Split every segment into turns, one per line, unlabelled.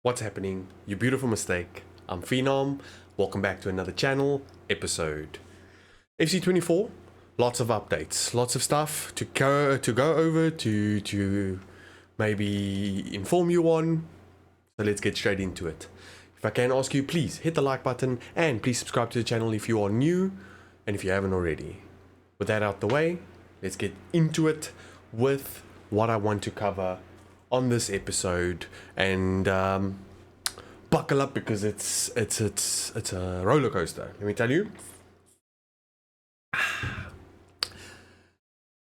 What's happening? Your beautiful mistake. I'm Phenom. Welcome back to another channel episode. FC24, lots of updates, lots of stuff to go over to maybe inform you on. So let's get straight into it. If I can ask you, please hit the like button and please subscribe to the channel if you are new and if you haven't already. With that out the way, let's get into it with what I want to cover on this episode, and buckle up because it's a roller coaster. Let me tell you.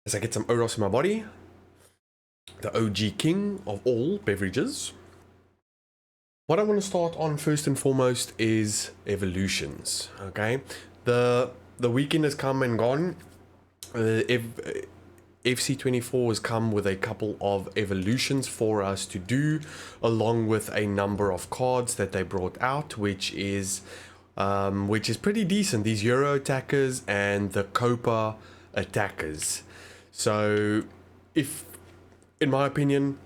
As I get some Oros in my body, the OG king of all beverages. What I want to start on first and foremost is evolutions. Okay, the weekend has come and gone. FC24 has come with a couple of evolutions for us to do, along with a number of cards that they brought out, which is pretty decent. These Euro attackers and the Copa attackers. So, in my opinion,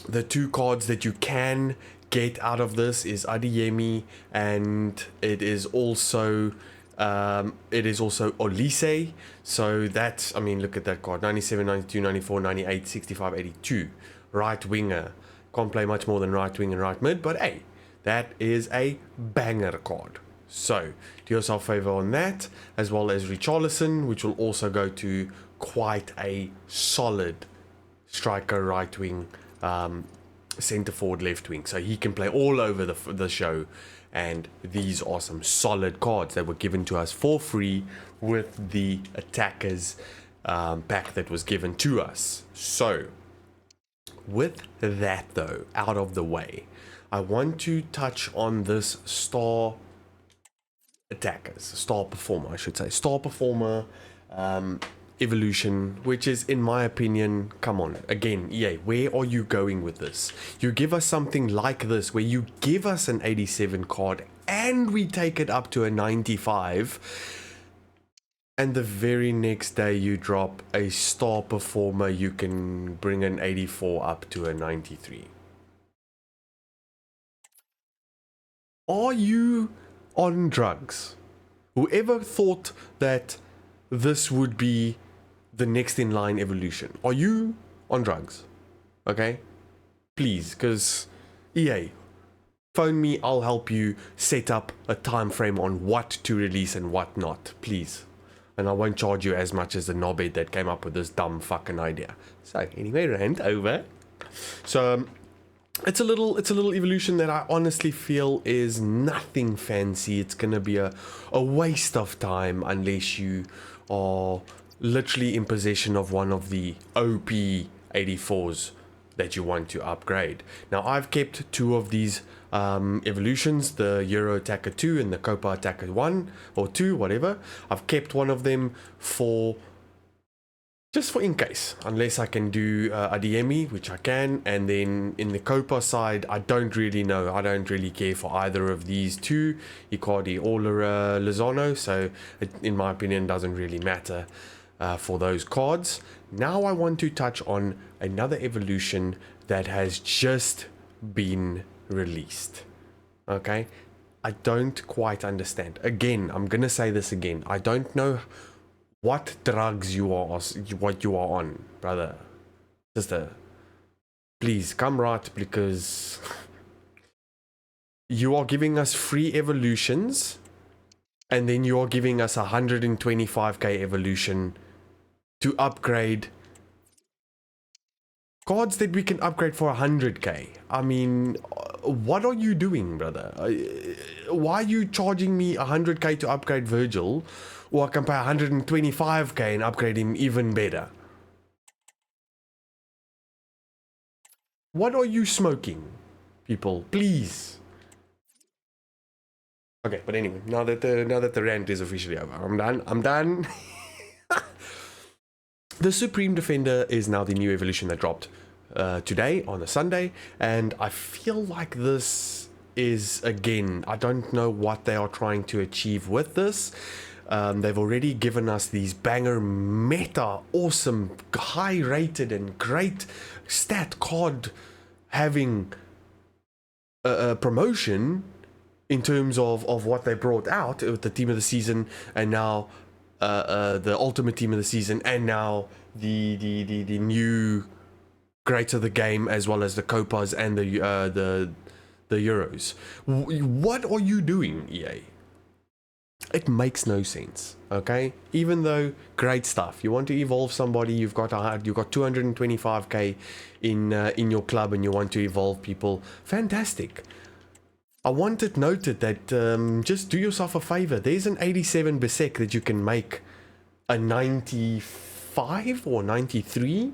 the two cards that you can get out of this is Adeyemi, and it is also Olise. So that's, I mean, look at that card: 97, 92, 94, 98, 65, 82. Right winger. Can't play much more than right wing and right mid, but hey, that is a banger card. So do yourself a favor on that, as well as Richarlison, which will also go to quite a solid striker, right wing, center forward, left wing. So he can play all over the show. And these are some solid cards that were given to us for free with the attackers pack that was given to us. So, with that though out of the way, I want to touch on this star performer, I should say. Star performer evolution, which is, in my opinion, come on, again, EA, where are you going with this? You give us something like this where you give us an 87 card and we take it up to a 95, and the very next day you drop a star performer, you can bring an 84 up to a 93. Are you on drugs? Whoever thought that this would be the next in line evolution? Are you on drugs? Okay, please, because EA, phone me, I'll help you set up a time frame on what to release and what not, please. And I won't charge you as much as the knobhead that came up with this dumb fucking idea. So anyway, rant over. So it's a little evolution that I honestly feel is nothing fancy. It's gonna be a waste of time unless you are literally in possession of one of the OP 84s that you want to upgrade. Now I've kept two of these evolutions, the Euro Attacker 2 and the Copa Attacker 1 or 2, whatever. I've kept one of them for just for in case, unless I can do Adeyemi, which I can. And then in the Copa side, I don't really know. I don't really care for either of these two, Icardi or Lozano. So it, in my opinion, doesn't really matter for those cards. Now I want to touch on another evolution that has just been released. Okay, I don't quite understand. Again, I'm gonna say this again. I don't know what drugs you are on, brother, sister. Please come right, because you are giving us free evolutions and then you are giving us 125k evolution to upgrade cards that we can upgrade for 100k. I mean, what are you doing, brother? Why are you charging me 100k to upgrade Virgil, or I can pay 125k and upgrade him even better? What are you smoking, people? Please. Okay, but anyway, now that the rant is officially over, I'm done. The Supreme Defender is now the new evolution that dropped today on a Sunday, and I feel like this is, again, I don't know what they are trying to achieve with this. They've already given us these banger meta, awesome, high rated and great stat card having promotion in terms of what they brought out with the team of the season, and now the ultimate team of the season, and now the new greats of the game, as well as the Copas and the Euros. What are you doing, EA? It makes no sense. Okay, even though great stuff, you want to evolve somebody, you've got 225k in your club, and you want to evolve people. Fantastic. I want it noted that just do yourself a favor. There's an 87 Bisek that you can make a 95 or 93.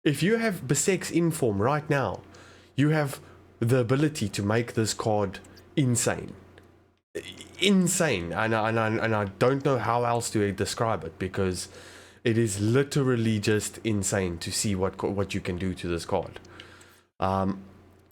If you have Bisek's in form right now, you have the ability to make this card insane. Insane. And I don't know how else to describe it, because it is literally just insane to see what you can do to this card.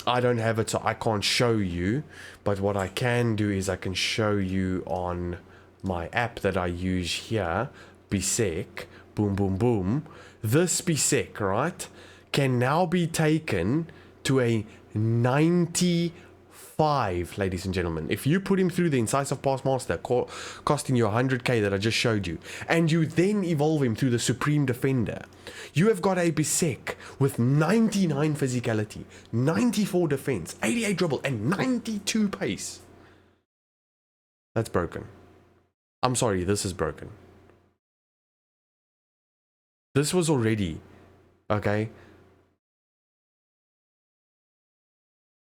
I don't have it, so I can't show you, but what I can do is I can show you on my app that I use here, Bisek, boom, boom, boom. This Bisek, right, can now be taken to a 95, ladies and gentlemen. If you put him through the Incisive Pass Master, costing you 100k that I just showed you, and you then evolve him through the Supreme Defender, you have got a Bisek with 99 physicality, 94 defense, 88 dribble, and 92 pace. That's broken. I'm sorry, this is broken. This was already, okay?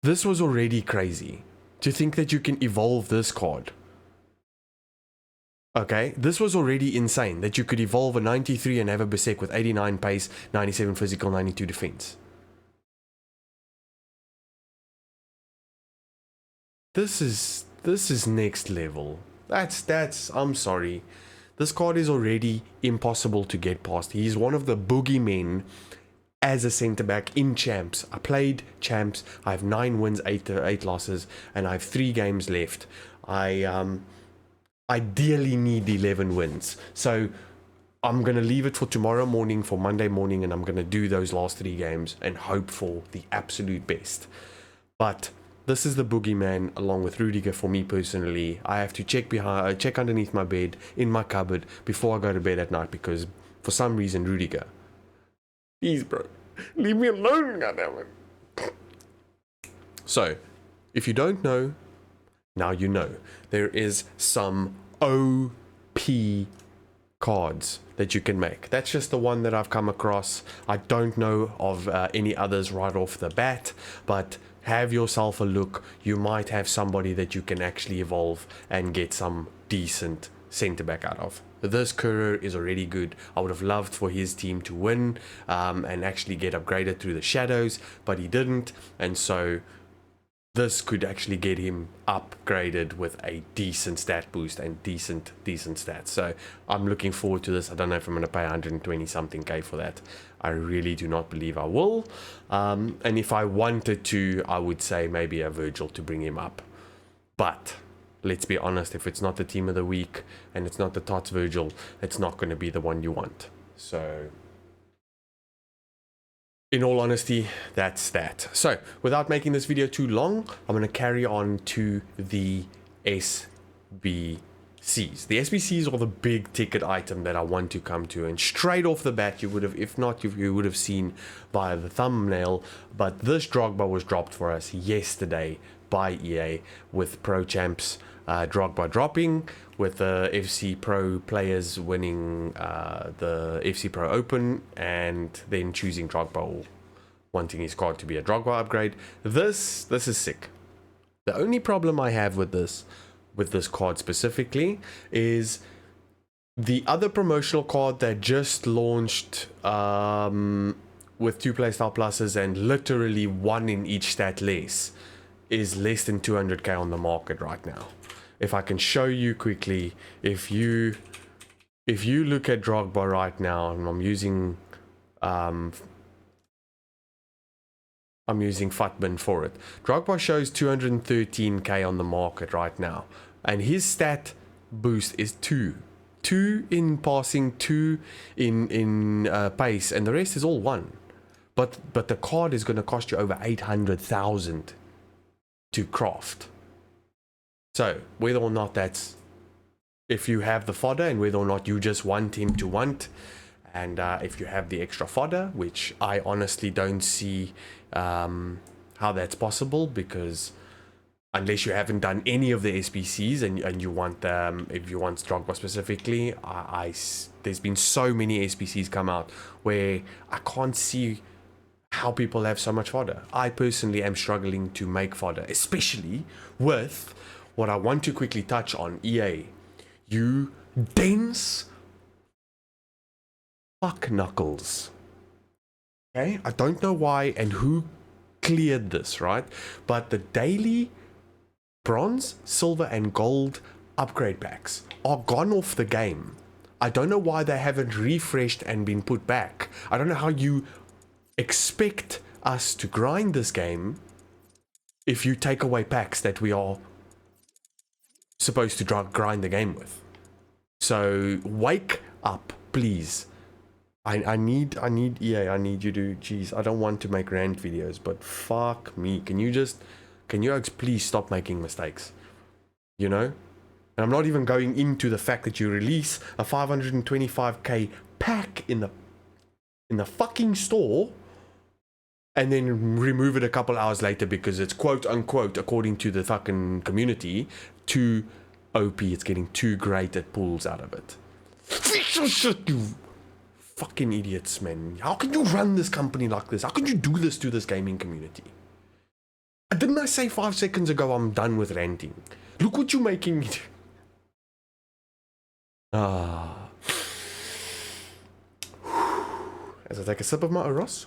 This was already crazy. To think that you can evolve this card. Okay, this was already insane that you could evolve a 93 and have a Bisek with 89 pace, 97 physical, 92 defense. This is next level. That's I'm sorry. This card is already impossible to get past. He's one of the boogeymen as a centre back in champs. I played champs. I have 9 wins, 8 losses, and I have 3 games left. I ideally need 11 wins. So I'm going to leave it for tomorrow morning, for Monday morning, and I'm going to do those last 3 games and hope for the absolute best. But this is the boogeyman along with Rudiger for me personally. I have to check underneath my bed, in my cupboard, before I go to bed at night, because for some reason Rudiger. Please, bro. Leave me alone, goddammit. So, if you don't know, now you know. There is some OP cards that you can make. That's just the one that I've come across. I don't know of any others right off the bat, but have yourself a look. You might have somebody that you can actually evolve and get some decent centre back out of. This Courier is already good. I would have loved for his team to win and actually get upgraded through the shadows, but he didn't, and so this could actually get him upgraded with a decent stat boost and decent stats. So I'm looking forward to this. I don't know if I'm going to pay 120 something K for that. I really do not believe I will. And if I wanted to, I would say maybe a Virgil to bring him up. But let's be honest, if it's not the team of the week and it's not the Tots Virgil, it's not going to be the one you want. So in all honesty, that's that. So without making this video too long, I'm going to carry on to the SBCs. The SBCs are the big ticket item that I want to come to, and straight off the bat you would have, if not, you would have seen by the thumbnail, but this Drogba was dropped for us yesterday by EA, with Pro Champs Drogba dropping, with the FC Pro players winning the FC Pro Open, and then choosing Drogba or wanting his card to be a Drogba upgrade. This is sick. The only problem I have with this card specifically is the other promotional card that just launched with 2 playstyle pluses and literally 1 in each stat less is less than 200k on the market right now. If I can show you quickly, if you look at Drogba right now, and I'm using Futbin for it. Drogba shows 213k on the market right now, and his stat boost is 2 in passing, 2 in pace, and the rest is all 1. But the card is going to cost you over 800,000 to craft. So whether or not that's, if you have the fodder and whether or not you just want him to want, and if you have the extra fodder, which I honestly don't see how that's possible, because unless you haven't done any of the SBCs and you want if you want Drogba specifically, there's been so many SBCs come out where I can't see how people have so much fodder. I personally am struggling to make fodder, especially with what I want to quickly touch on. EA, you dense fuck knuckles. Okay, I don't know why and who cleared this, right? But the daily bronze, silver and gold upgrade packs are gone off the game. I don't know why they haven't refreshed and been put back. I don't know how you expect us to grind this game if you take away packs that we are supposed to grind the game with. So wake up, please. I need EA, I need you to, jeez, I don't want to make rant videos, but fuck me, can you please stop making mistakes, you know? And I'm not even going into the fact that you release a 525k pack in the fucking store and then remove it a couple hours later because it's quote unquote, according to the fucking community, too OP, it's getting too great at pulls out of it. You fucking idiots, man. How can you run this company like this? How can you do this to this gaming community? Didn't I say 5 seconds ago I'm done with ranting? Look what you're making me do. As I take a sip of my Oros,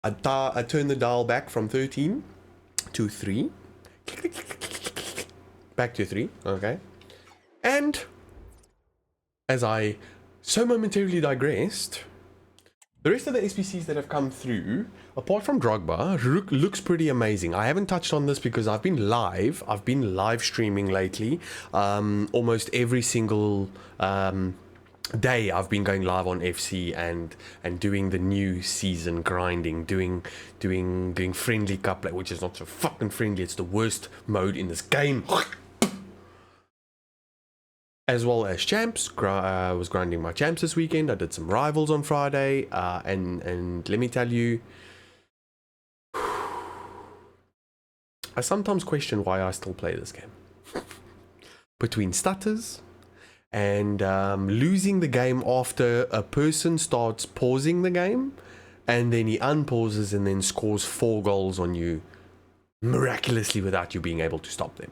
I turn the dial back from 13 to 3. Back to 3, okay. And as I so momentarily digressed, the rest of the SBCs that have come through, apart from Drogba, looks pretty amazing. I haven't touched on this because I've been live streaming lately. Almost every single day I've been going live on FC and doing the new season grinding, doing friendly cup play, which is not so fucking friendly. It's the worst mode in this game. As well as champs. I was grinding my champs this weekend. I did some rivals on Friday, and let me tell you, I sometimes question why I still play this game. Between stutters and losing the game after a person starts pausing the game, and then he unpauses and then scores 4 goals on you miraculously without you being able to stop them.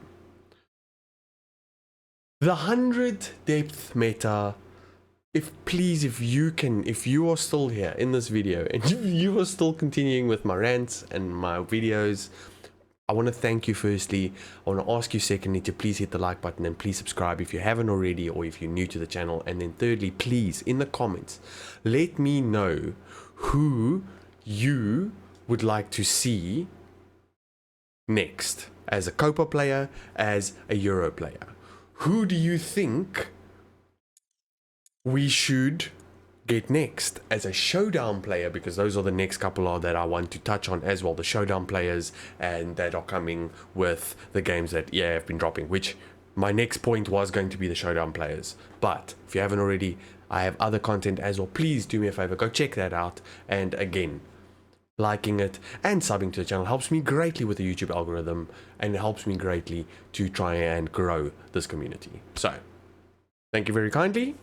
The 100 depth meta, if you are still here in this video and you are still continuing with my rants and my videos, I want to thank you firstly. I want to ask you secondly to please hit the like button and please subscribe if you haven't already or if you're new to the channel. And then thirdly, please, in the comments, let me know who you would like to see next as a Copa player, as a Euro player. Who do you think we should get next as a showdown player? Because those are the next couple that I want to touch on as well. The showdown players and that are coming with the games that have been dropping. Which my next point was going to be the showdown players. But if you haven't already, I have other content as well. Please do me a favor, go check that out. And again, liking it and subbing to the channel helps me greatly with the YouTube algorithm and it helps me greatly to try and grow this community. So, thank you very kindly.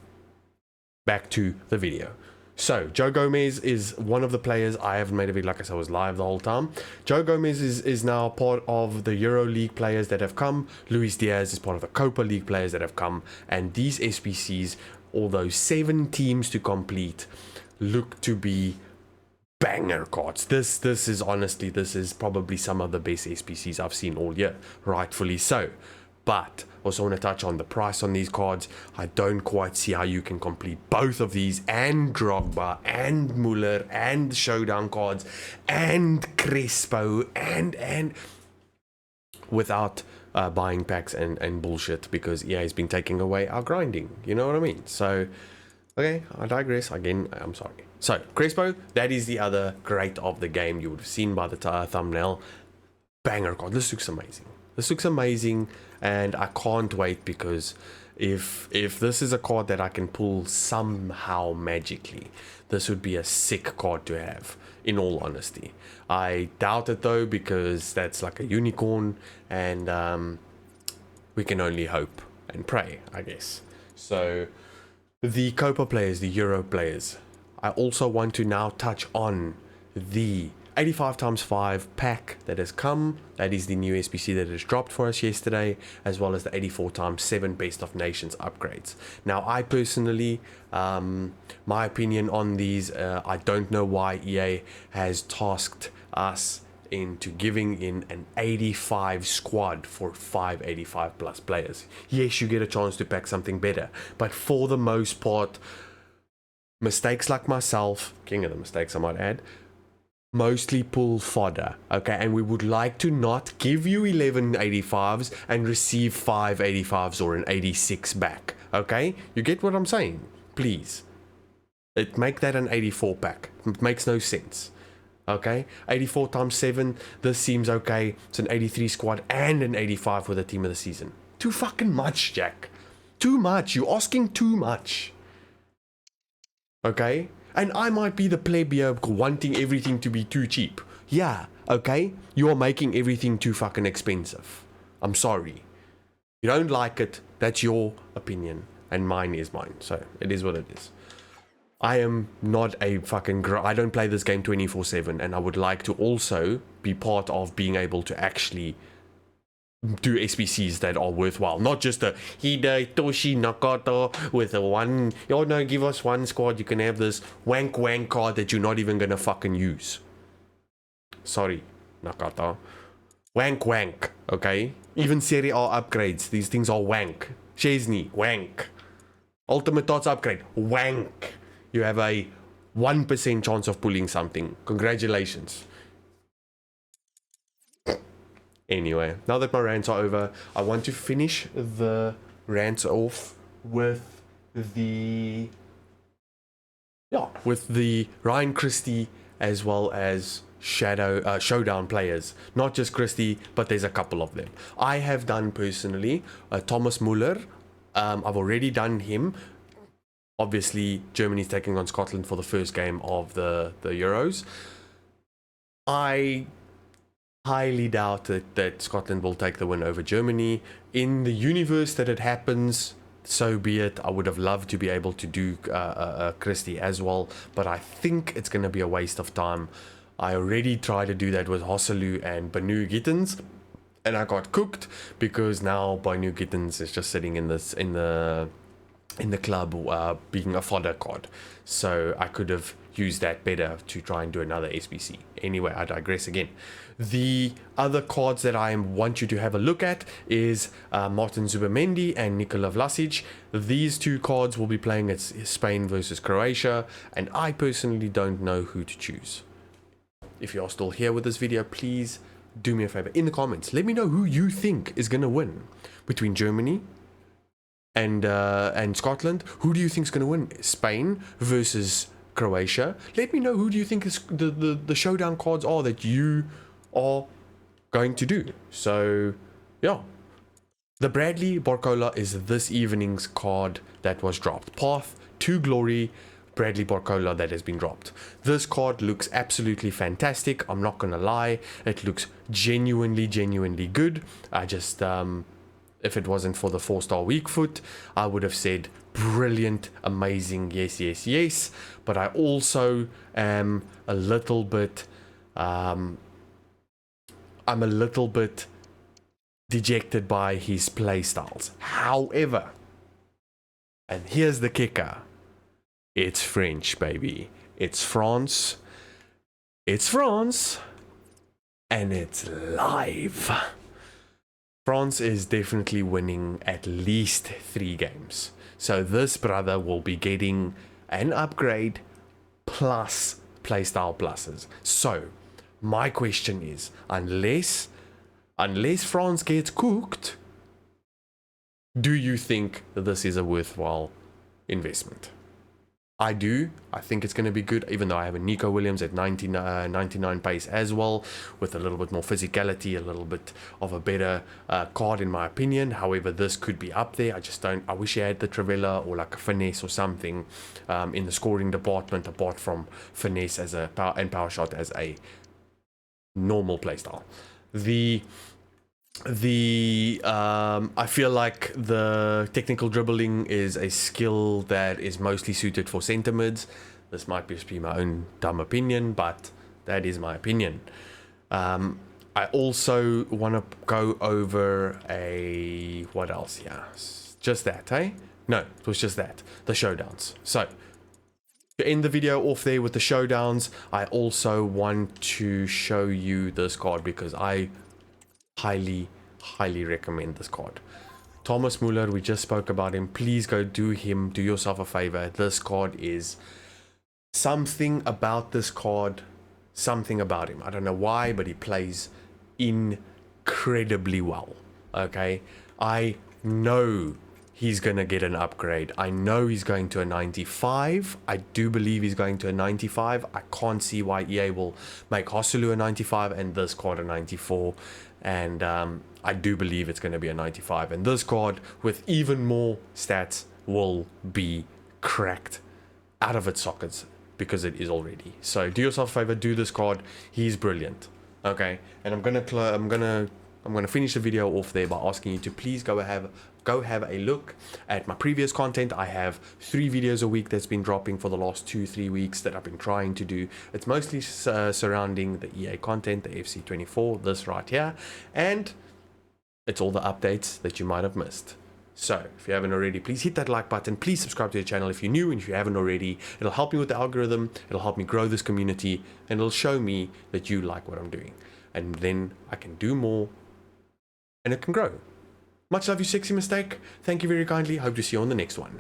Back to the video. So, Joe Gomez is one of the players. I haven't made a video, like I said, I was live the whole time. Joe Gomez is now part of the Euro League players that have come. Luis Diaz is part of the Copa League players that have come. And these SBCs, although 7 teams to complete, look to be banger cards. This is honestly, this is probably some of the best SBCs I've seen all year, rightfully so. But also want to touch on the price on these cards. I don't quite see how you can complete both of these and Drogba and Muller and showdown cards and Crespo and without buying packs and bullshit, because EA has been taking away our grinding, you know what I mean? So okay, I digress again. I'm sorry. So, Crespo, that is the other great of the game. You would have seen by the thumbnail. banger card. This looks amazing. This looks amazing, and I can't wait, because if this is a card that I can pull somehow magically, this would be a sick card to have, in all honesty. I doubt it though, because that's like a unicorn, and we can only hope and pray, I guess. So the Copa players, the Euro players, I also want to now touch on the 85x5 pack that has come. That is the new SBC that has dropped for us yesterday, as well as the 84x7 Best of Nations upgrades. Now, I personally, my opinion on these, I don't know why EA has tasked us into giving in an 85 squad for 5 85 plus players. Yes, you get a chance to pack something better, but for the most part, mistakes like myself, king of the mistakes I might add, mostly pull fodder, okay? And we would like to not give you 11 85s and receive 5 85s or an 86 back, okay? You get what I'm saying? Please. Make that an 84 pack. It makes no sense, okay? 84x7, this seems okay. It's an 83 squad and an 85 for the team of the season. Too fucking much, Jack. Too much. You're asking too much. Okay? And I might be the plebeier wanting everything to be too cheap. Yeah, okay? You are making everything too fucking expensive. I'm sorry. You don't like it, that's your opinion. And mine is mine. So, it is what it is. I am not a fucking... I don't play this game 24/7. And I would like to also be part of being able to actually do SBCs that are worthwhile, not just a Hidetoshi Nakato with a one, oh no, give us one squad, you can have this wank card that you're not even gonna fucking use. Sorry, Nakata. Wank, okay? Even Serie A upgrades, these things are wank. Chesney, wank. Ultimate Dots upgrade, wank. You have a 1% chance of pulling something. Congratulations. Anyway, now that my rants are over, I want to finish the rants off with the Ryan Christie as well as Showdown players. Not just Christie, but there's a couple of them. I have done personally Thomas Muller. I've already done him. Obviously, Germany's taking on Scotland for the first game of the Euros. I highly doubt that Scotland will take the win over Germany. In the universe that it happens, so be it. I would have loved to be able to do Christie as well, but I think it's going to be a waste of time. I already tried to do that with Hosselu and Banu Gittens, and I got cooked, because now Banu Gittens is just sitting in the club being a fodder card. So I could have used that better to try and do another SBC. Anyway, I digress again. The other cards that I want you to have a look at is Martin Zubimendi and Nikola Vlasic. These two cards will be playing at Spain versus Croatia, and I personally don't know who to choose. If you're still here with this video, please do me a favor. In the comments, let me know who you think is going to win between Germany and Scotland. Who do you think is going to win? Spain versus Croatia. Let me know who do you think is the showdown cards are that you are going to do. So yeah, the Bradley Barcola is this evening's card that was dropped. Path to Glory, Bradley Barcola, that has been dropped. This card looks absolutely fantastic. I'm not gonna lie, it looks genuinely good. I just if it wasn't for the 4-star weak foot, I would have said brilliant, amazing, yes. But I also am a little bit I'm a little bit dejected by his play styles. However, and here's the kicker, it's French, baby. It's France, and it's live. France is definitely winning at least 3 games. So this brother will be getting an upgrade plus playstyle pluses. So my question is, unless France gets cooked, do you think this is a worthwhile investment? I do. I think it's going to be good, even though I have a Nico Williams at 99 pace as well, with a little bit more physicality, a little bit of a better card in my opinion. However, this could be up there. I wish I had the Travella or like a Finesse or something in the scoring department, apart from Finesse as a power shot as a normal playstyle. I feel like the technical dribbling is a skill that is mostly suited for centre mids. This might just be my own dumb opinion, but that is my opinion. I also want to go over what else? Yeah, just that, eh? No, it was just that, the showdowns. So to end the video off there with the showdowns, I also want to show you this card because I highly recommend this card. Thomas Muller, we just spoke about him. Please go do yourself a favor. This card is something about something about him. I don't know why, but he plays incredibly well. Okay, I know he's gonna get an upgrade. I know he's going to a 95. I do believe he's going to a 95. I can't see why EA will make Hosulu a 95 and this card a 94. And I do believe it's going to be a 95. And this card, with even more stats, will be cracked out of its sockets because it is already. So do yourself a favor, do this card. He's brilliant. Okay, and I'm gonna finish the video off there by asking you to please go have a look at my previous content. I have 3 videos a week that's been dropping for the last 2-3 weeks that I've been trying to do. It's mostly surrounding the EA content, the FC24, this right here, and it's all the updates that you might have missed. So if you haven't already, please hit that like button. Please subscribe to the channel if you're new, and if you haven't already, it'll help me with the algorithm, it'll help me grow this community, and it'll show me that you like what I'm doing, and then I can do more and it can grow. Much love, you sexy mistake. Thank you very kindly. Hope to see you on the next one.